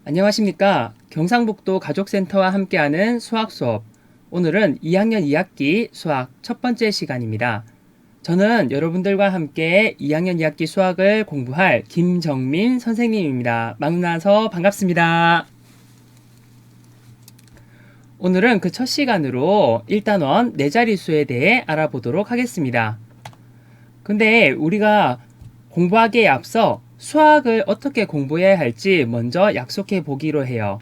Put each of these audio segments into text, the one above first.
안녕하십니까. 경상북도 가족센터와 함께하는 수학 수업. 오늘은 2학년 2학기 수학 첫 번째 시간입니다. 저는 여러분들과 함께 2학년 2학기 수학을 공부할 김정민 선생님입니다. 만나서 반갑습니다. 오늘은 그 첫 시간으로 1단원 네 자릿수에 대해 알아보도록 하겠습니다. 근데 우리가 공부하기에 앞서 수학을 어떻게 공부해야 할지 먼저 약속해 보기로 해요.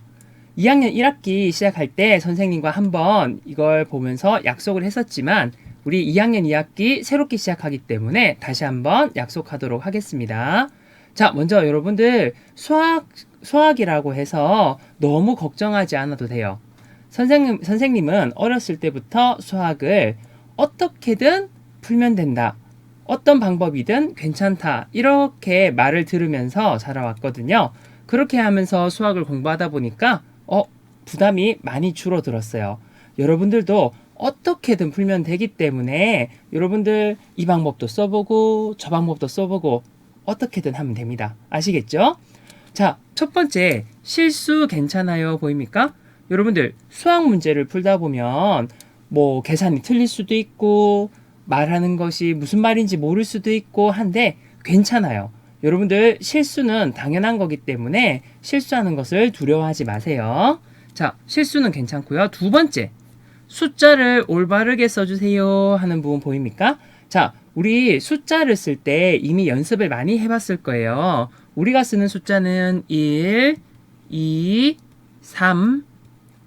2학년 1학기 시작할 때 선생님과 한번 이걸 보면서 약속을 했었지만 우리 2학년 2학기 새롭게 시작하기 때문에 다시 한번 약속하도록 하겠습니다. 자, 먼저 여러분들 수학이라고 해서 너무 걱정하지 않아도 돼요. 선생님은 어렸을 때부터 수학을 어떻게든 풀면 된다. 어떤 방법이든 괜찮다. 이렇게 말을 들으면서 자라왔거든요. 그렇게 하면서 수학을 공부하다 보니까 부담이 많이 줄어들었어요. 여러분들도 어떻게든 풀면 되기 때문에 여러분들 이 방법도 써보고 저 방법도 써보고 어떻게든 하면 됩니다. 아시겠죠? 자, 첫 번째 실수 괜찮아요 보입니까? 여러분들 수학 문제를 풀다 보면 뭐 계산이 틀릴 수도 있고 말하는 것이 무슨 말인지 모를 수도 있고 한데 괜찮아요. 여러분들 실수는 당연한 거기 때문에 실수하는 것을 두려워하지 마세요. 자, 실수는 괜찮고요. 두 번째, 숫자를 올바르게 써주세요 하는 부분 보입니까? 자, 우리 숫자를 쓸 때 이미 연습을 많이 해봤을 거예요. 우리가 쓰는 숫자는 1, 2, 3,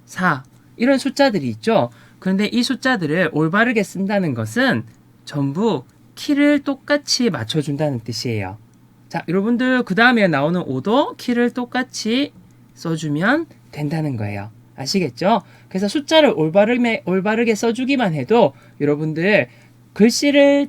4 이런 숫자들이 있죠. 그런데 이 숫자들을 올바르게 쓴다는 것은 전부 키를 똑같이 맞춰준다는 뜻이에요. 자, 여러분들 그 다음에 나오는 5도 키를 똑같이 써주면 된다는 거예요. 아시겠죠? 그래서 숫자를 올바르게 써주기만 해도 여러분들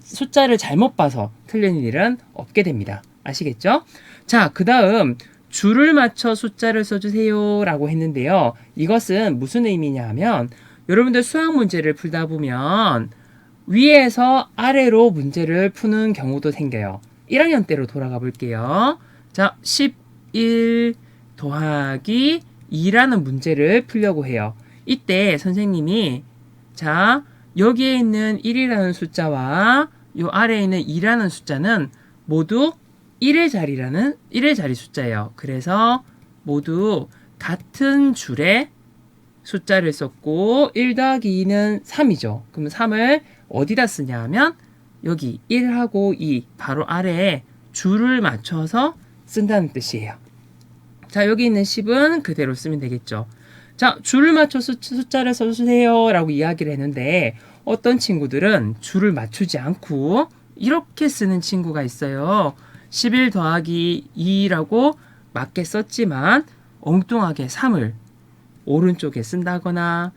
숫자를 잘못 봐서 틀리는 일은 없게 됩니다. 아시겠죠? 자, 그 다음 줄을 맞춰 숫자를 써주세요 라고 했는데요. 이것은 무슨 의미냐 하면 여러분들 수학 문제를 풀다 보면 위에서 아래로 문제를 푸는 경우도 생겨요. 1학년 때로 돌아가 볼게요. 자, 11 더하기 2라는 문제를 풀려고 해요. 이때 선생님이 자, 여기에 있는 1이라는 숫자와 요 아래에 있는 2라는 숫자는 모두 1의 자리 숫자예요. 그래서 모두 같은 줄에 숫자를 썼고 1 더하기 2는 3이죠. 그럼 3을 어디다 쓰냐 하면 여기 1하고 2 바로 아래에 줄을 맞춰서 쓴다는 뜻이에요. 자, 여기 있는 10은 그대로 쓰면 되겠죠. 자, 줄을 맞춰 숫자를 써주세요 라고 이야기를 했는데 어떤 친구들은 줄을 맞추지 않고 이렇게 쓰는 친구가 있어요. 11 더하기 2라고 맞게 썼지만 엉뚱하게 3을 오른쪽에 쓴다거나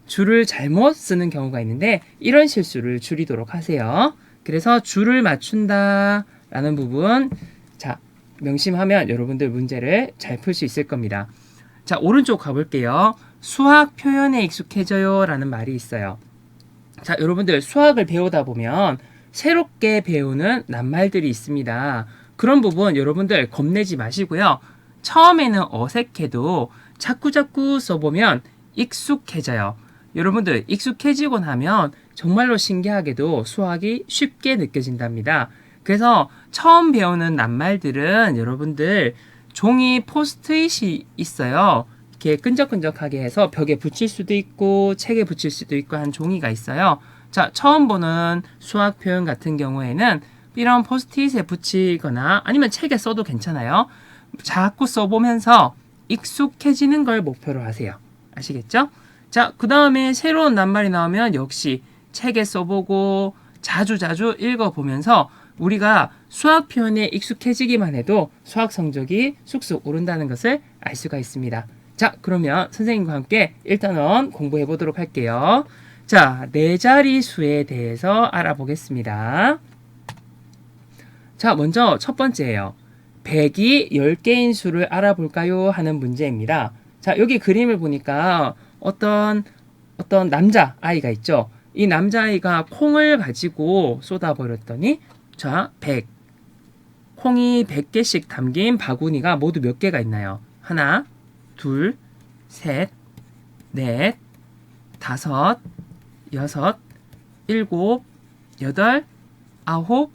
줄을 잘못 쓰는 경우가 있는데 이런 실수를 줄이도록 하세요. 그래서 줄을 맞춘다 라는 부분 자, 명심하면 여러분들 문제를 잘 풀 수 있을 겁니다. 자, 오른쪽 가볼게요. 수학 표현에 익숙해져요 라는 말이 있어요. 자, 여러분들 수학을 배우다 보면 새롭게 배우는 낱말들이 있습니다. 그런 부분 여러분들 겁내지 마시고요. 처음에는 어색해도 자꾸자꾸 써보면 익숙해져요. 여러분들 익숙해지고 나면 정말로 신기하게도 수학이 쉽게 느껴진답니다. 그래서 처음 배우는 낱말들은 여러분들 종이 포스트잇이 있어요. 이렇게 끈적끈적하게 해서 벽에 붙일 수도 있고 책에 붙일 수도 있고 한 종이가 있어요. 자, 처음 보는 수학 표현 같은 경우에는 이런 포스트잇에 붙이거나 아니면 책에 써도 괜찮아요. 자꾸 써보면서 익숙해지는 걸 목표로 하세요. 아시겠죠? 자, 그 다음에 새로운 낱말이 나오면 역시 책에 써보고 자주자주 읽어보면서 우리가 수학 표현에 익숙해지기만 해도 수학 성적이 쑥쑥 오른다는 것을 알 수가 있습니다. 자, 그러면 선생님과 함께 1단원 공부해 보도록 할게요. 자, 네 자리 수에 대해서 알아보겠습니다. 자, 먼저 첫 번째예요. 100이 10개인 수를 알아볼까요? 하는 문제입니다. 자, 여기 그림을 보니까 어떤 남자아이가 있죠. 이 남자아이가 콩을 가지고 쏟아버렸더니 자, 100. 콩이 100개씩 담긴 바구니가 모두 몇 개가 있나요? 하나, 둘, 셋, 넷, 다섯, 여섯, 일곱, 여덟, 아홉,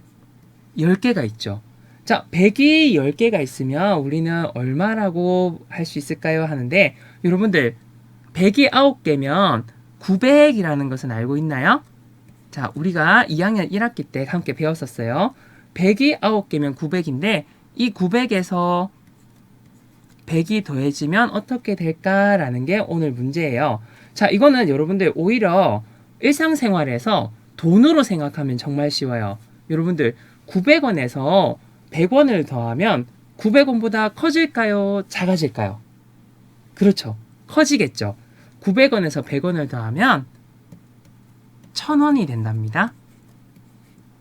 10개가 있죠. 자, 100이 10개가 있으면 우리는 얼마라고 할 수 있을까요? 하는데 여러분들 100이 9개면 900이라는 것은 알고 있나요? 자, 우리가 2학년 1학기 때 함께 배웠었어요. 100이 9개면 900인데 이 900에서 100이 더해지면 어떻게 될까라는 게 오늘 문제예요. 자, 이거는 여러분들 오히려 일상생활에서 돈으로 생각하면 정말 쉬워요. 여러분들 900원에서 100원을 더하면 900원보다 커질까요? 작아질까요? 그렇죠. 커지겠죠. 900원에서 100원을 더하면 1000원이 된답니다.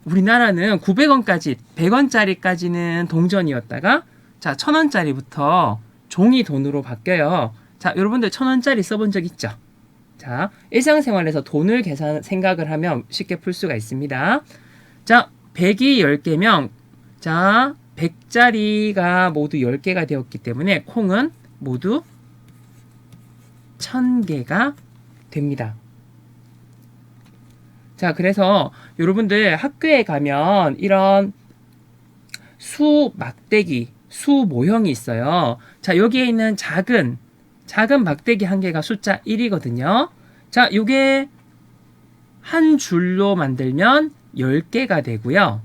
우리나라는 900원까지 100원짜리까지는 동전이었다가 자 1000원짜리부터 종이 돈으로 바뀌어요. 자 여러분들 1000원짜리 써본 적 있죠? 자 일상생활에서 돈을 생각을 하면 쉽게 풀 수가 있습니다. 자 100이 10개면 자 100짜리가 모두 10개가 되었기 때문에 콩은 모두 1000개가 됩니다. 자, 그래서 여러분들 학교에 가면 이런 수 막대기, 수 모형이 있어요. 자, 여기에 있는 작은 막대기 한 개가 숫자 1이거든요. 자, 요게 한 줄로 만들면 10개가 되고요.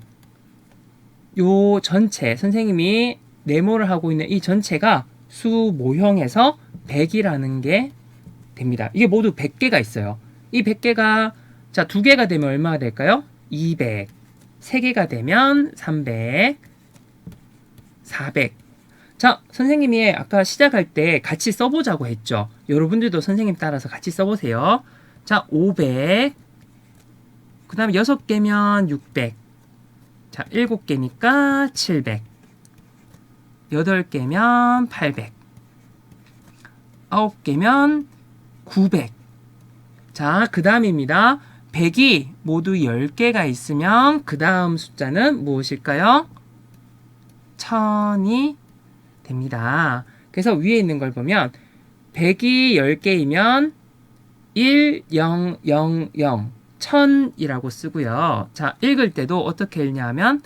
요 전체, 선생님이 네모를 하고 있는 이 전체가 수 모형에서 100이라는 게 됩니다. 이게 모두 100개가 있어요. 이 100개가 자, 2개가 되면 얼마가 될까요? 200. 3개가 되면 300. 400. 자, 선생님이 아까 시작할 때 같이 써보자고 했죠. 여러분들도 선생님 따라서 같이 써보세요. 자, 500. 그 다음에 6개면 600. 자, 7개니까 700. 8개면 800. 9개면 900. 자, 그 다음입니다. 100이 모두 10개가 있으면 그 다음 숫자는 무엇일까요? 1000이 됩니다. 그래서 위에 있는 걸 보면 100이 10개이면 1, 0, 0, 0, 1000이라고 쓰고요. 자, 읽을 때도 어떻게 읽냐면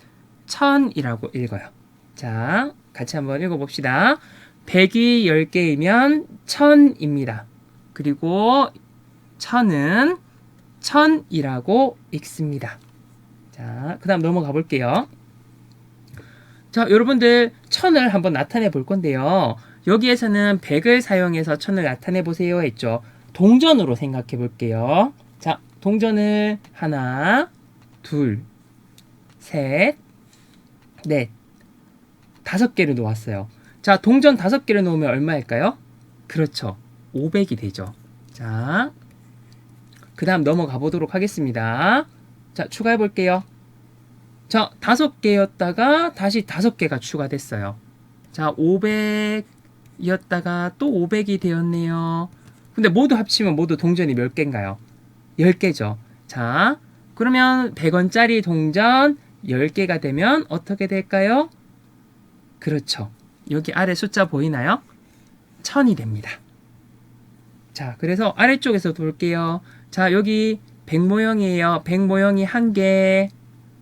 1000이라고 읽어요. 자, 같이 한번 읽어봅시다. 100이 10개이면 1000입니다. 그리고 1000은 1000이라고 읽습니다. 자, 그 다음 넘어가 볼게요. 자, 여러분들 1000을 한번 나타내 볼 건데요. 여기에서는 100을 사용해서 1000을 나타내 보세요 했죠. 동전으로 생각해 볼게요. 자, 동전을 하나, 둘, 셋, 넷, 5개를 놓았어요. 자, 동전 5개를 놓으면 얼마일까요? 그렇죠. 500이 되죠. 자, 그 다음 넘어가 보도록 하겠습니다. 자, 추가해 볼게요. 자, 5개였다가 다시 5개가 추가됐어요. 자, 500이었다가 또 500이 되었네요. 근데 모두 합치면 모두 동전이 몇 개인가요? 10개죠. 자, 그러면 100원짜리 동전 10개가 되면 어떻게 될까요? 그렇죠. 여기 아래 숫자 보이나요? 1000이 됩니다. 자, 그래서 아래쪽에서 볼게요. 자, 여기 100 모형이에요. 100 모형이 1개.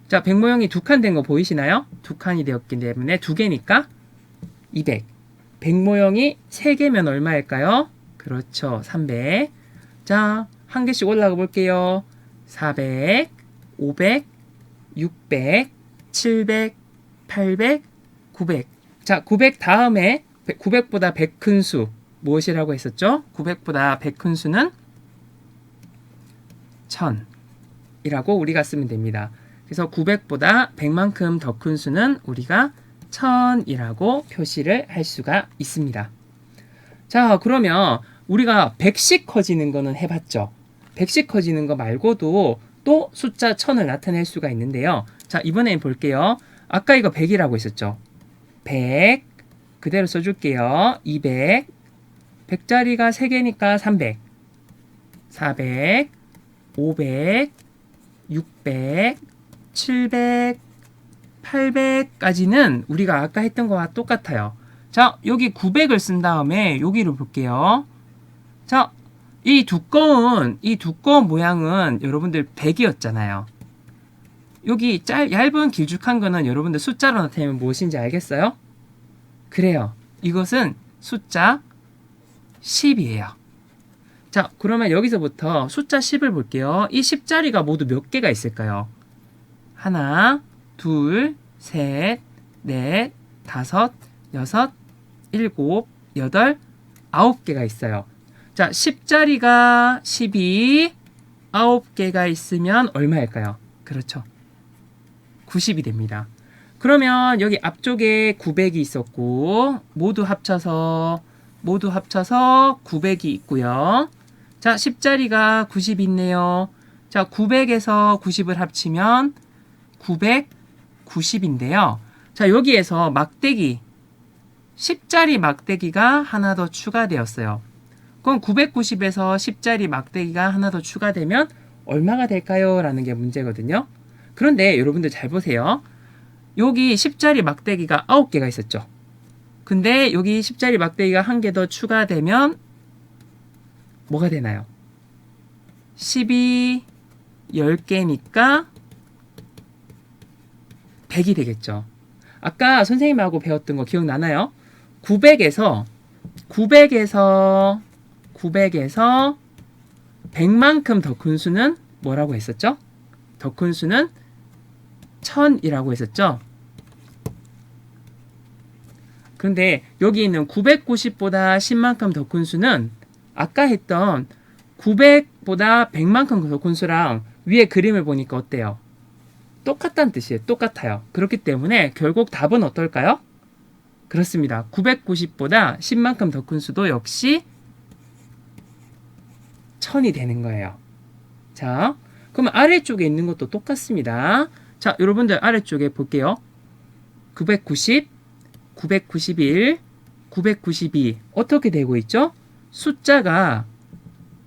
자, 100 모형이 2칸 된 거 보이시나요? 2칸이 되었기 때문에 2개니까 200. 100 모형이 3개면 얼마일까요? 그렇죠. 300. 자, 한 개씩 올라가 볼게요. 400, 500, 600, 700, 800, 900. 자, 900 다음에 900보다 100 큰 수 무엇이라고 했었죠? 900보다 100 큰 수는 1000이라고 우리가 쓰면 됩니다. 그래서 900보다 100만큼 더 큰 수는 우리가 1000이라고 표시를 할 수가 있습니다. 자, 그러면 우리가 100씩 커지는 거는 해봤죠. 100씩 커지는 거 말고도 또 숫자 1000을 나타낼 수가 있는데요. 자, 이번엔 볼게요. 아까 이거 100이라고 했었죠. 100 그대로 써줄게요. 200 100짜리가 3개니까 300 400 500 600 700 800까지는 우리가 아까 했던 거와 똑같아요. 자, 여기 900을 쓴 다음에 여기로 볼게요. 자, 이 두꺼운 모양은 여러분들 100이었잖아요. 여기 얇은 길쭉한 거는 여러분들 숫자로 나타내면 무엇인지 알겠어요? 그래요. 이것은 숫자 10이에요. 자, 그러면 여기서부터 숫자 10을 볼게요. 이 10자리가 모두 몇 개가 있을까요? 하나, 둘, 셋, 넷, 다섯, 여섯, 일곱, 여덟, 9개가 있어요. 자, 10자리가 12, 9개가 있으면 얼마일까요? 그렇죠. 90이 됩니다. 그러면 여기 앞쪽에 900이 있었고 모두 합쳐서 900이 있고요. 자, 10자리가 90이 있네요. 자, 900에서 90을 합치면 990인데요. 자, 여기에서 막대기 10자리 막대기가 하나 더 추가되었어요. 그럼 990에서 10자리 막대기가 하나 더 추가되면 얼마가 될까요? 라는 게 문제거든요. 그런데 여러분들 잘 보세요. 여기 10자리 막대기가 9개가 있었죠. 근데 여기 10자리 막대기가 한 개 더 추가되면 뭐가 되나요? 12, 10개니까 100이 되겠죠. 아까 선생님하고 배웠던 거 기억나나요? 900에서 100만큼 더 큰 수는 뭐라고 했었죠? 더 큰 수는 1000이라고 했었죠. 그런데 여기 있는 990보다 10만큼 더 큰 수는 아까 했던 900보다 100만큼 더 큰 수랑 위에 그림을 보니까 어때요? 똑같다는 뜻이에요. 똑같아요. 그렇기 때문에 결국 답은 어떨까요? 그렇습니다. 990보다 10만큼 더 큰 수도 역시 1000이 되는 거예요. 자, 그러면 아래쪽에 있는 것도 똑같습니다. 자, 여러분들 아래쪽에 볼게요. 990, 991, 992 어떻게 되고 있죠? 숫자가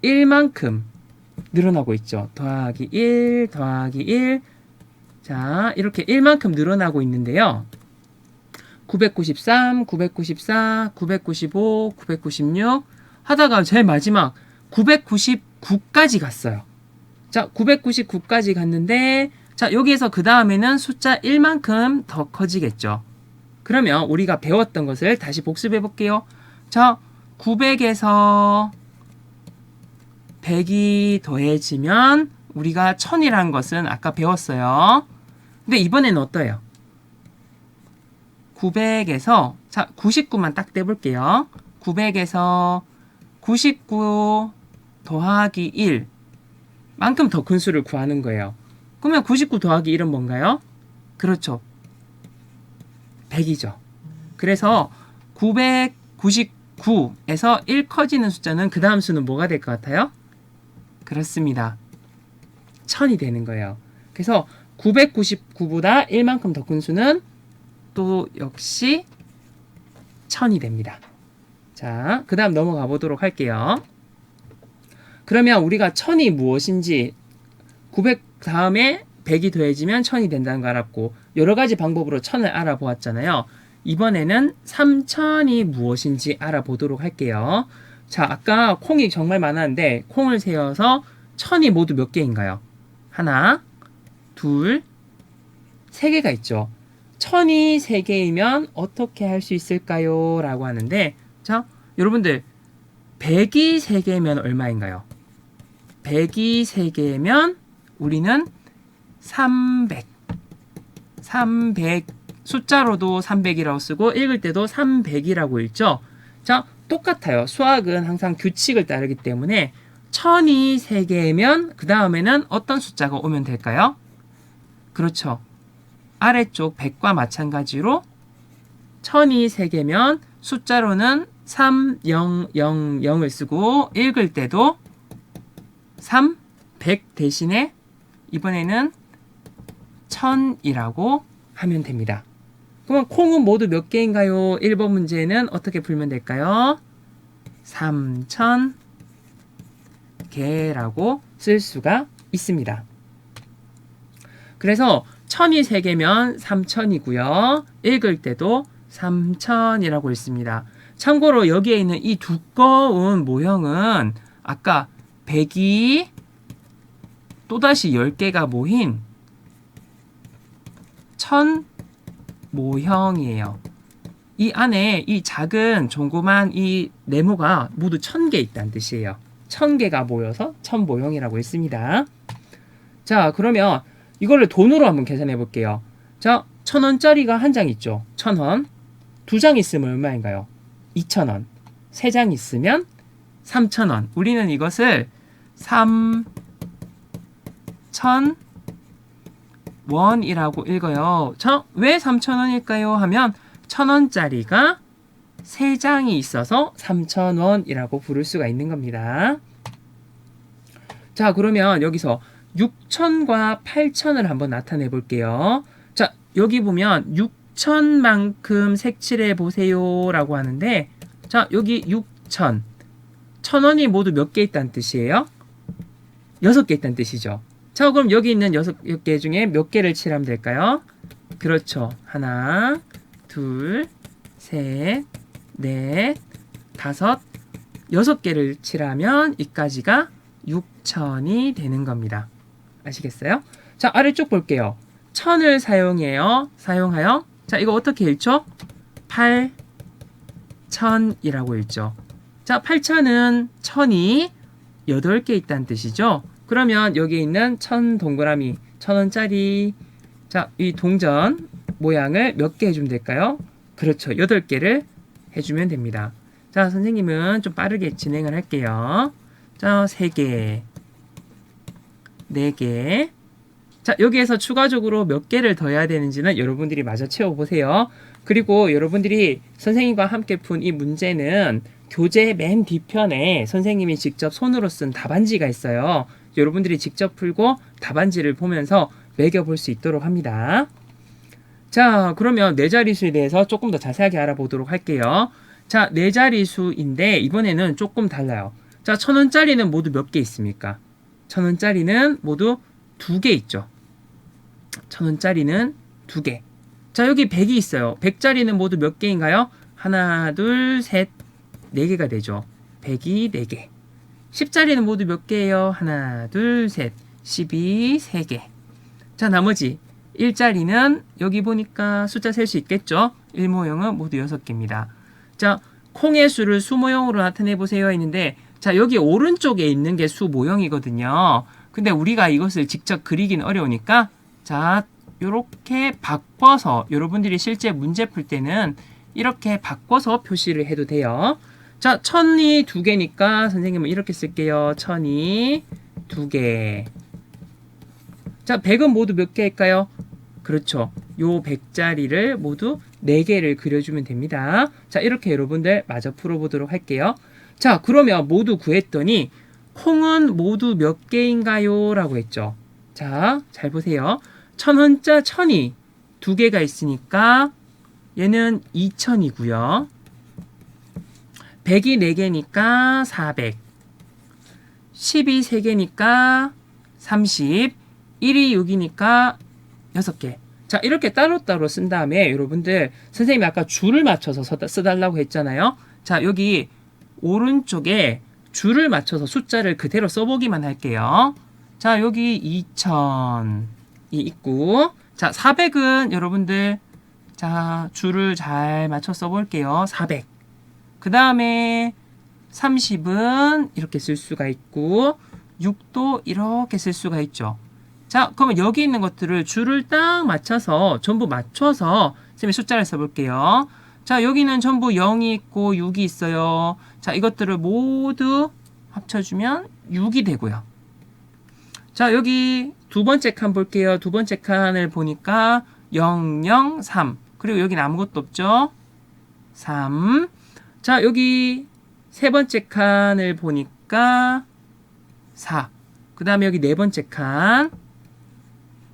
1만큼 늘어나고 있죠. 더하기 1, 더하기 1. 자, 이렇게 1만큼 늘어나고 있는데요. 993, 994, 995, 996 하다가 제일 마지막 999까지 갔어요. 자, 999까지 갔는데 자, 여기에서 그 다음에는 숫자 1만큼 더 커지겠죠. 그러면 우리가 배웠던 것을 다시 복습해 볼게요. 자, 900에서 100이 더해지면 우리가 1000이라는 것은 아까 배웠어요. 근데 이번에는 어때요? 900에서 자, 99만 딱 떼볼게요. 900에서 99 더하기 1 만큼 더 큰 수를 구하는 거예요. 그러면 99 더하기 1은 뭔가요? 그렇죠. 100이죠. 그래서 999에서 1 커지는 숫자는 그 다음 수는 뭐가 될 것 같아요? 그렇습니다. 1000이 되는 거예요. 그래서 999보다 1만큼 더 큰 수는 또 역시 1000이 됩니다. 자, 그 다음 넘어가 보도록 할게요. 그러면 우리가 1000이 무엇인지 900 다음에 100이 더해지면 1000이 된다는 거 알았고 여러 가지 방법으로 1000을 알아보았잖아요. 이번에는 3000이 무엇인지 알아보도록 할게요. 자, 아까 콩이 정말 많았는데 콩을 세어서 1000이 모두 몇 개인가요? 하나, 둘, 세 개가 있죠. 1000이 3개이면 어떻게 할 수 있을까요? 라고 하는데 자, 여러분들 100이 3개면 얼마인가요? 100이 3개면 우리는 300 숫자로도 300이라고 쓰고 읽을 때도 300이라고 읽죠. 자, 똑같아요. 수학은 항상 규칙을 따르기 때문에 1000이 3개면 그 다음에는 어떤 숫자가 오면 될까요? 그렇죠. 아래쪽 100과 마찬가지로 1000이 3개면 숫자로는 3000을 쓰고 읽을 때도 100 대신에 이번에는 1000이라고 하면 됩니다. 그러면 콩은 모두 몇 개인가요? 1번 문제는 어떻게 풀면 될까요? 3000개라고 쓸 수가 있습니다. 그래서 천이 3개면 3천이고요. 읽을 때도 3천이라고 있습니다. 참고로 여기에 있는 이 두꺼운 모형은 아까 100이 또다시 10개가 모인 1000 모형이에요. 이 안에 이 작은 조그만 이 네모가 모두 1000개 있다는 뜻이에요. 1000개가 모여서 1000 모형이라고 했습니다. 자, 그러면 이거를 돈으로 한번 계산해 볼게요. 자, 1000원짜리가 한 장 있죠. 1000원. 2장 있으면 얼마인가요? 2000원. 3장 있으면 3000원. 우리는 이것을 3000원이라고 읽어요. 자, 왜 3000원일까요? 하면 1000원짜리가 3장이 있어서 3000원이라고 부를 수가 있는 겁니다. 자, 그러면 여기서 6000과 8000을 한번 나타내 볼게요. 자, 여기 보면 6000만큼 색칠해 보세요 라고 하는데, 자, 여기 6000. 1000원이 모두 몇 개 있다는 뜻이에요? 6개 있다는 뜻이죠. 자, 그럼 여기 있는 6개 중에 몇 개를 칠하면 될까요? 그렇죠. 하나, 둘, 셋, 넷, 다섯, 6개를 칠하면 이까지가 6000이 되는 겁니다. 아시겠어요? 자, 아래쪽 볼게요. 1000을 사용하여. 자, 이거 어떻게 읽죠? 8000이라고 읽죠. 자, 8000은 1000이 8개 있다는 뜻이죠. 그러면 여기 있는 1000 동그라미, 1000원짜리. 자, 이 동전 모양을 몇 개 해주면 될까요? 그렇죠. 8개를 해주면 됩니다. 자, 선생님은 좀 빠르게 진행을 할게요. 자, 3개, 4개. 자, 여기에서 추가적으로 몇 개를 더 해야 되는지는 여러분들이 마저 채워보세요. 그리고 여러분들이 선생님과 함께 푼 이 문제는 교재 맨 뒤편에 선생님이 직접 손으로 쓴 답안지가 있어요. 여러분들이 직접 풀고 답안지를 보면서 매겨볼 수 있도록 합니다. 자, 그러면 네 자리수에 대해서 조금 더 자세하게 알아보도록 할게요. 자, 네 자리수인데 이번에는 조금 달라요. 자, 1000원짜리는 모두 몇 개 있습니까? 1000원짜리는 모두 2개 있죠. 1000원짜리는 2개. 자, 여기 100이 있어요. 100짜리는 모두 몇 개인가요? 하나, 둘, 셋, 4개가 되죠. 100이 4개. 10짜리는 모두 몇 개예요? 하나, 둘, 셋, 12, 3개. 자, 나머지 1짜리는 여기 보니까 숫자 셀 수 있겠죠? 1모형은 모두 6개입니다. 자, 콩의 수를 수모형으로 나타내 보세요 했는데, 자, 여기 오른쪽에 있는 게 수모형이거든요. 근데 우리가 이것을 직접 그리긴 어려우니까, 자, 요렇게 바꿔서 여러분들이 실제 문제 풀 때는 이렇게 바꿔서 표시를 해도 돼요. 자, 1000이 2개니까 선생님은 이렇게 쓸게요. 1000이 2개. 자, 100은 모두 몇 개일까요? 그렇죠. 요 100짜리를 모두 4개를 그려주면 됩니다. 자, 이렇게 여러분들 마저 풀어보도록 할게요. 자, 그러면 모두 구했더니 콩은 모두 몇 개인가요? 라고 했죠. 자, 잘 보세요. 1000원짜 1000이 2개가 있으니까 얘는 2000이고요. 100이 4개니까 400. 10이 3개니까 30. 1이 6이니까 6개. 자, 이렇게 따로따로 쓴 다음에 여러분들 선생님이 아까 줄을 맞춰서 써달라고 했잖아요. 자, 여기 오른쪽에 줄을 맞춰서 숫자를 그대로 써보기만 할게요. 자, 여기 2000이 있고, 자, 400은 여러분들 자, 줄을 잘 맞춰 써볼게요. 400. 그 다음에 30은 이렇게 쓸 수가 있고 6도 이렇게 쓸 수가 있죠. 자, 그러면 여기 있는 것들을 줄을 딱 맞춰서 전부 맞춰서 선생님이 숫자를 써볼게요. 자, 여기는 전부 0이 있고 6이 있어요. 자, 이것들을 모두 합쳐주면 6이 되고요. 자, 여기 두 번째 칸 볼게요. 두 번째 칸을 보니까 0, 0, 3. 그리고 여기는 아무것도 없죠. 3. 자, 여기 세 번째 칸을 보니까 4. 그 다음에 여기 네 번째 칸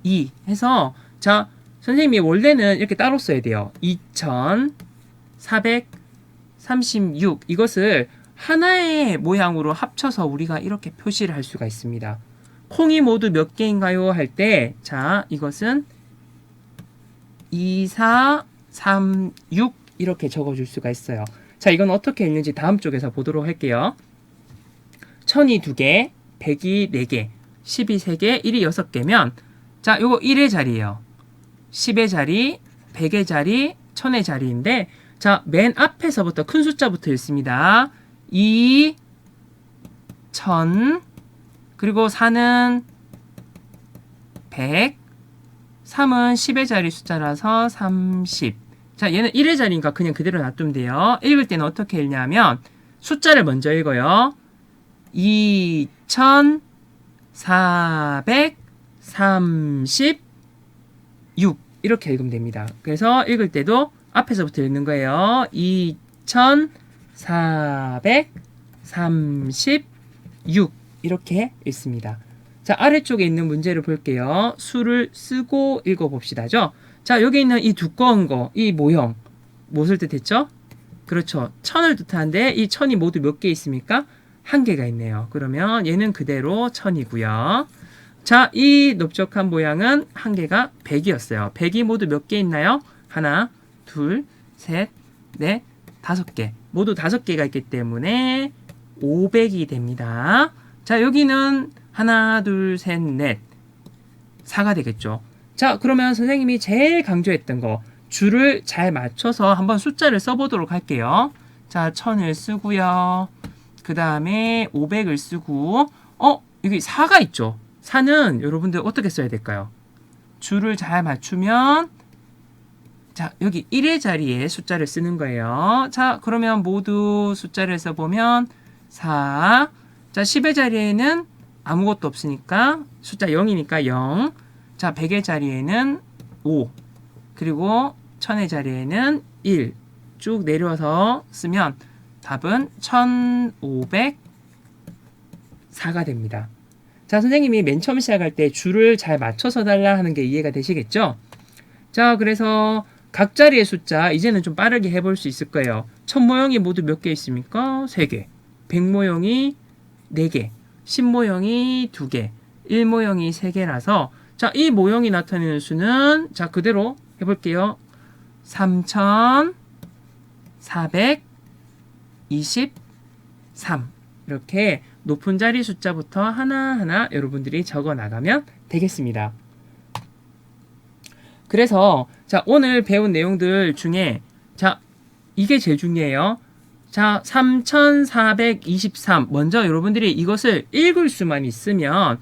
2 해서, 자, 선생님이 원래는 이렇게 따로 써야 돼요. 2436. 이것을 하나의 모양으로 합쳐서 우리가 이렇게 표시를 할 수가 있습니다. 콩이 모두 몇 개인가요? 할 때, 자, 이것은 2, 4, 3, 6 이렇게 적어줄 수가 있어요. 자, 이건 어떻게 읽는지 다음 쪽에서 보도록 할게요. 1000이 2개, 100이 4개, 10이 3개, 1이 6개면 자, 요거 1의 자리예요. 10의 자리, 100의 자리, 1000의 자리인데 자, 맨 앞에서부터 큰 숫자부터 읽습니다. 2, 1000, 그리고 4는 100, 3은 10의 자리 숫자라서 30. 자, 얘는 1의 자리니까 그냥 그대로 놔두면 돼요. 읽을 때는 어떻게 읽냐면 숫자를 먼저 읽어요. 2436 이렇게 읽으면 됩니다. 그래서 읽을 때도 앞에서부터 읽는 거예요. 2436 이렇게 읽습니다. 자, 아래쪽에 있는 문제를 볼게요. 수를 쓰고 읽어봅시다죠. 자, 여기 있는 이 두꺼운 거, 이 모형, 무엇을 뜻했죠? 그렇죠. 1000을 뜻하는데 이 1000이 모두 몇 개 있습니까? 한 개가 있네요. 그러면 얘는 그대로 1000이고요. 자, 이 넓적한 모양은 한 개가 100이었어요. 100이 모두 몇 개 있나요? 하나, 둘, 셋, 넷, 5개. 모두 5개가 있기 때문에 500이 됩니다. 자, 여기는 하나, 둘, 셋, 넷, 4가 되겠죠. 자, 그러면 선생님이 제일 강조했던 거, 줄을 잘 맞춰서 한번 숫자를 써보도록 할게요. 자, 1000을 쓰고요. 그 다음에 500을 쓰고, 여기 4가 있죠. 4는 여러분들 어떻게 써야 될까요? 줄을 잘 맞추면, 자, 여기 1의 자리에 숫자를 쓰는 거예요. 자, 그러면 모두 숫자를 써보면 4. 자, 10의 자리에는 아무것도 없으니까 숫자 0이니까 0. 자, 100의 자리에는 5. 그리고 1000의 자리에는 1. 쭉 내려서 쓰면 답은 1504가 됩니다. 자, 선생님이 맨 처음 시작할 때 줄을 잘 맞춰서 달라 하는 게 이해가 되시겠죠? 자, 그래서 각 자리의 숫자 이제는 좀 빠르게 해볼 수 있을 거예요. 1000 모형이 모두 몇 개 있습니까? 3개. 100 모형이 4개. 10 모형이 2개. 1 모형이 3개라서 자, 이 모형이 나타내는 수는 자, 그대로 해볼게요. 3423 이렇게 높은 자리 숫자부터 하나하나 여러분들이 적어 나가면 되겠습니다. 그래서 자, 오늘 배운 내용들 중에 자, 이게 제일 중요해요. 자, 3423 먼저 여러분들이 이것을 읽을 수만 있으면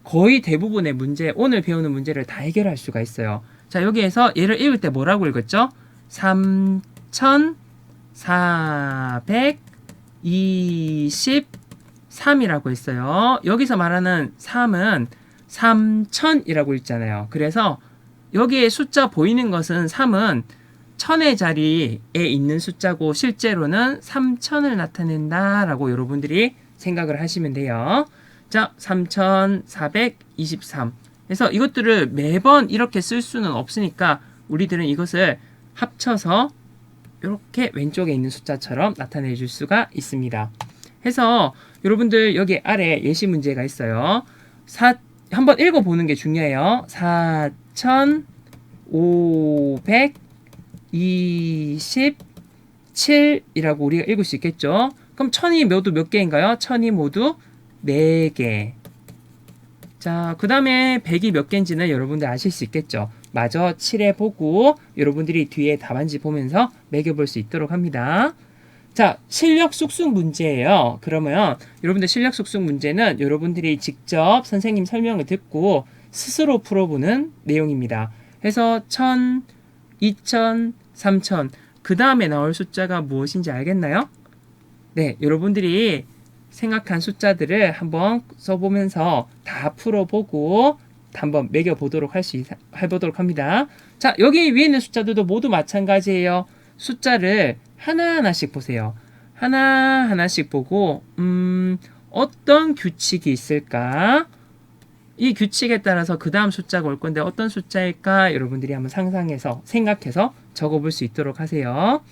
거의 대부분의 문제, 오늘 배우는 문제를 다 해결할 수가 있어요. 자, 여기에서 얘를 읽을 때 뭐라고 읽었죠? 3423이라고 했어요. 여기서 말하는 3은 3000이라고 읽잖아요. 그래서 여기에 숫자 보이는 것은 3은 1000의 자리에 있는 숫자고 실제로는 3000을 나타낸다라고 여러분들이 생각을 하시면 돼요. 자, 3423. 그래서 이것들을 매번 이렇게 쓸 수는 없으니까 우리들은 이것을 합쳐서 이렇게 왼쪽에 있는 숫자처럼 나타내 줄 수가 있습니다. 해서 여러분들 여기 아래 예시 문제가 있어요. 한번 읽어보는 게 중요해요. 4527이라고 우리가 읽을 수 있겠죠. 그럼 1000이 모두 몇 개인가요? 1000이 모두 4개. 자, 그 다음에 100이 몇 개인지는 여러분들 아실 수 있겠죠. 마저 칠해보고 여러분들이 뒤에 답안지 보면서 매겨볼 수 있도록 합니다. 자, 실력 쑥쑥 문제예요. 그러면 여러분들 실력 쑥쑥 문제는 여러분들이 직접 선생님 설명을 듣고 스스로 풀어보는 내용입니다. 해서 1000, 2000, 3000 그 다음에 나올 숫자가 무엇인지 알겠나요? 네, 여러분들이 생각한 숫자들을 한번 써보면서 다 풀어보고 한번 매겨보도록 해보도록 합니다. 자, 여기 위에 있는 숫자들도 모두 마찬가지예요. 숫자를 하나하나씩 보세요. 하나하나씩 보고 어떤 규칙이 있을까? 이 규칙에 따라서 그 다음 숫자가 올 건데 어떤 숫자일까? 여러분들이 한번 상상해서 생각해서 적어볼 수 있도록 하세요.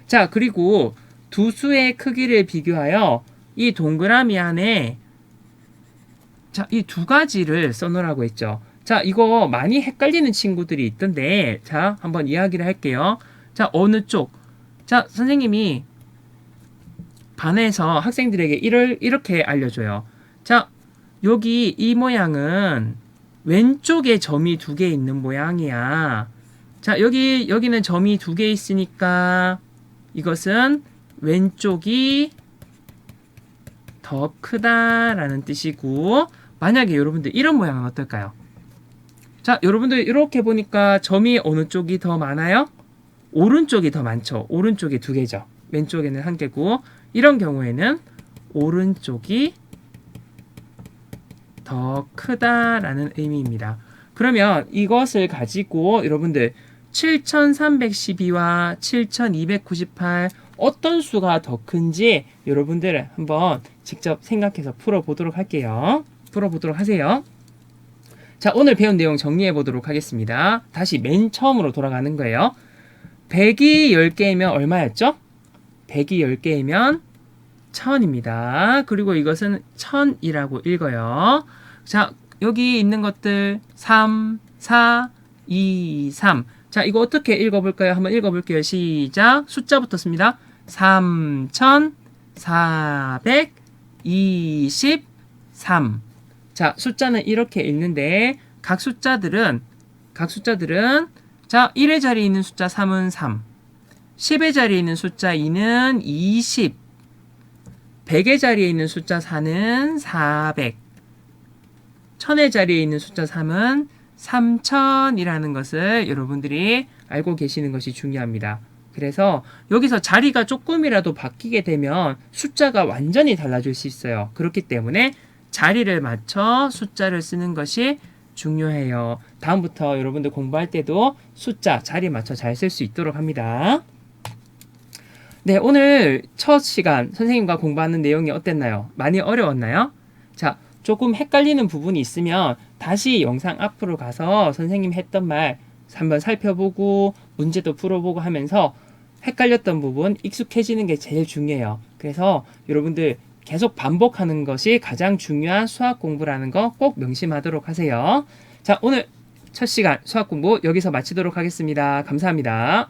자, 그리고 두 수의 크기를 비교하여 이 동그라미 안에 자, 이 두 가지를 써놓으라고 했죠. 자, 이거 많이 헷갈리는 친구들이 있던데, 자, 한번 이야기를 할게요. 자, 어느 쪽? 자, 선생님이 반에서 학생들에게 이렇게 알려줘요. 자, 여기 이 모양은 왼쪽에 점이 2개 있는 모양이야. 자, 여기는 점이 2개 있으니까 이것은 왼쪽이 더 크다라는 뜻이고, 만약에 여러분들 이런 모양은 어떨까요? 자, 여러분들 이렇게 보니까 점이 어느 쪽이 더 많아요? 오른쪽이 더 많죠. 오른쪽이 2개죠. 왼쪽에는 1개고, 이런 경우에는 오른쪽이 더 크다라는 의미입니다. 그러면 이것을 가지고 여러분들 7312와 7298 어떤 수가 더 큰지 여러분들 한번 직접 생각해서 풀어보도록 할게요. 풀어보도록 하세요. 자, 오늘 배운 내용 정리해 보도록 하겠습니다. 다시 맨 처음으로 돌아가는 거예요. 100이 10개이면 얼마였죠? 100이 10개이면 1000입니다. 그리고 이것은 1000이라고 읽어요. 자, 여기 있는 것들 3, 4, 2, 3. 자, 이거 어떻게 읽어볼까요? 한번 읽어볼게요. 시작. 숫자부터 씁니다. 3423. 자, 숫자는 이렇게 읽는데 각 숫자들은 자, 1의 자리에 있는 숫자 3은 3, 10의 자리에 있는 숫자 2는 20, 100의 자리에 있는 숫자 4는 400, 1000의 자리에 있는 숫자 3은 3000이라는 것을 여러분들이 알고 계시는 것이 중요합니다. 그래서 여기서 자리가 조금이라도 바뀌게 되면 숫자가 완전히 달라질 수 있어요. 그렇기 때문에 자리를 맞춰 숫자를 쓰는 것이 중요해요. 다음부터 여러분들 공부할 때도 숫자 자리 맞춰 잘 쓸 수 있도록 합니다. 네, 오늘 첫 시간 선생님과 공부하는 내용이 어땠나요? 많이 어려웠나요? 자, 조금 헷갈리는 부분이 있으면 다시 영상 앞으로 가서 선생님 했던 말 한번 살펴보고 문제도 풀어보고 하면서 헷갈렸던 부분 익숙해지는 게 제일 중요해요. 그래서 여러분들 계속 반복하는 것이 가장 중요한 수학 공부라는 거 꼭 명심하도록 하세요. 자, 오늘 첫 시간 수학 공부 여기서 마치도록 하겠습니다. 감사합니다.